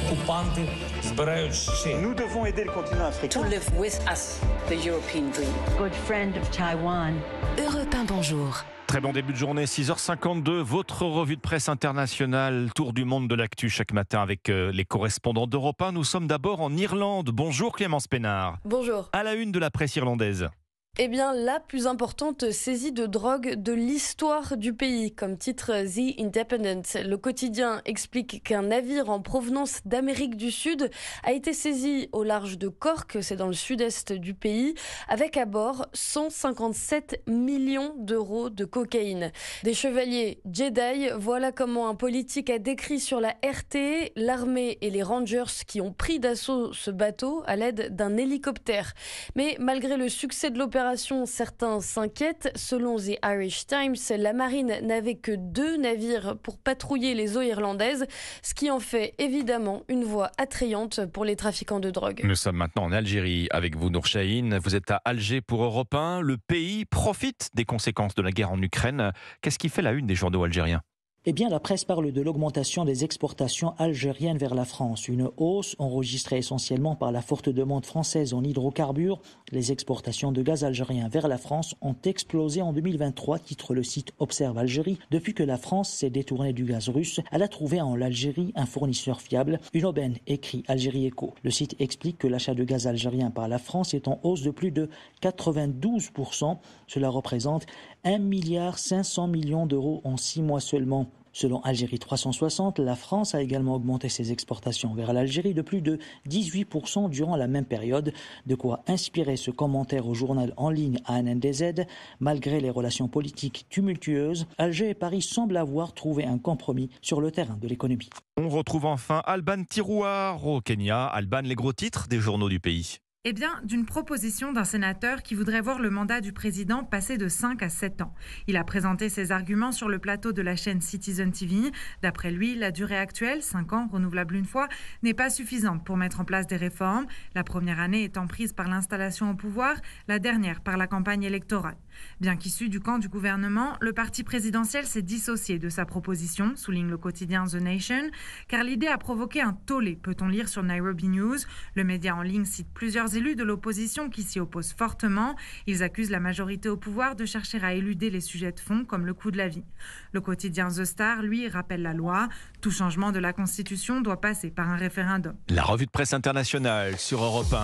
окупанти збирають ще. Nous devons aider le continent africain. To live with us, the European dream. Good friend of Taiwan. Europe 1, bonjour. Très bon début de journée, 6h52, votre revue de presse internationale, tour du monde de l'actu chaque matin avec les correspondants d'Europe 1. Nous sommes d'abord en Irlande. Bonjour Clémence Pénard. Bonjour. À la une de la presse irlandaise. Eh bien, la plus importante saisie de drogue de l'histoire du pays, comme titre The Independent. Le quotidien explique qu'un navire en provenance d'Amérique du Sud a été saisi au large de Cork, c'est dans le sud-est du pays, avec à bord 157 millions d'euros de cocaïne. Des chevaliers Jedi, voilà comment un politique a décrit sur la RT l'armée et les Rangers qui ont pris d'assaut ce bateau à l'aide d'un hélicoptère. Mais malgré le succès de l'opération, certains s'inquiètent. Selon The Irish Times, la marine n'avait que 2 navires pour patrouiller les eaux irlandaises, ce qui en fait évidemment une voie attrayante pour les trafiquants de drogue. Nous sommes maintenant en Algérie avec vous, Nour Chahine. Vous êtes à Alger pour Europe 1. Le pays profite des conséquences de la guerre en Ukraine. Qu'est-ce qui fait la une des journaux algériens ? Eh bien, la presse parle de l'augmentation des exportations algériennes vers la France. Une hausse enregistrée essentiellement par la forte demande française en hydrocarbures. Les exportations de gaz algérien vers la France ont explosé en 2023, titre le site Observe Algérie. Depuis que la France s'est détournée du gaz russe, elle a trouvé en Algérie un fournisseur fiable, une aubaine, écrit Algérie Echo. Le site explique que l'achat de gaz algérien par la France est en hausse de plus de 92%. Cela représente 1,5 milliard d'euros en 6 mois seulement. Selon Algérie 360, la France a également augmenté ses exportations vers l'Algérie de plus de 18% durant la même période, de quoi inspirer ce commentaire au journal en ligne ANNDZ. Malgré les relations politiques tumultueuses, Alger et Paris semblent avoir trouvé un compromis sur le terrain de l'économie. On retrouve enfin Alban Tirouar au Kenya. Alban, les gros titres des journaux du pays. Eh bien, d'une proposition d'un sénateur qui voudrait voir le mandat du président passer de 5 à 7 ans. Il a présenté ses arguments sur le plateau de la chaîne Citizen TV. D'après lui, la durée actuelle, 5 ans, renouvelable une fois, n'est pas suffisante pour mettre en place des réformes. La première année étant prise par l'installation au pouvoir, la dernière par la campagne électorale. Bien qu'issu du camp du gouvernement, le parti présidentiel s'est dissocié de sa proposition, souligne le quotidien The Nation, car l'idée a provoqué un tollé, peut-on lire sur Nairobi News. Le média en ligne cite plusieurs élus de l'opposition qui s'y opposent fortement. Ils accusent la majorité au pouvoir de chercher à éluder les sujets de fond comme le coût de la vie. Le quotidien The Star, lui, rappelle la loi. Tout changement de la Constitution doit passer par un référendum. La revue de presse internationale sur Europe 1.